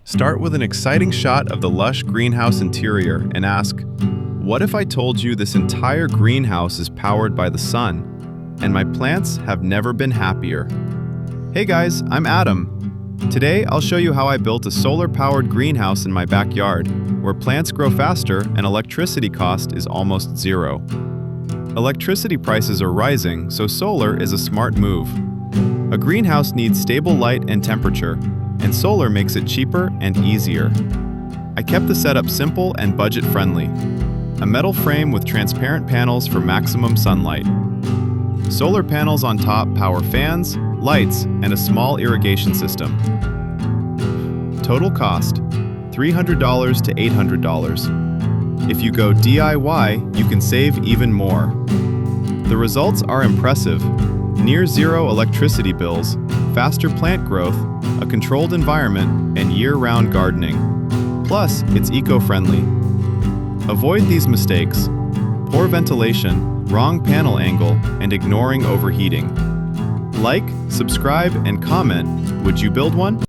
Start with an exciting shot of the lush greenhouse interior and ask, what if I told you this entire greenhouse is powered by the sun, and my plants have never been happier? Hey guys, I'm Adam. Today I'll show you how I built a solar-powered greenhouse in my backyard, where plants grow faster and electricity cost is almost zero. Electricity prices are rising, so solar is a smart move. A greenhouse needs stable light and temperature, and solar makes it cheaper and easier. I kept the setup simple and budget-friendly. A metal frame with transparent panels for maximum sunlight. Solar panels on top power fans, lights, and a small irrigation system. Total cost, $300 to $800. If you go DIY, you can save even more. The results are impressive. Near zero electricity bills, faster plant growth, a controlled environment, and year-round gardening. Plus, it's eco-friendly. Avoid these mistakes: poor ventilation, wrong panel angle, and ignoring overheating. Like, subscribe, and comment. Would you build one?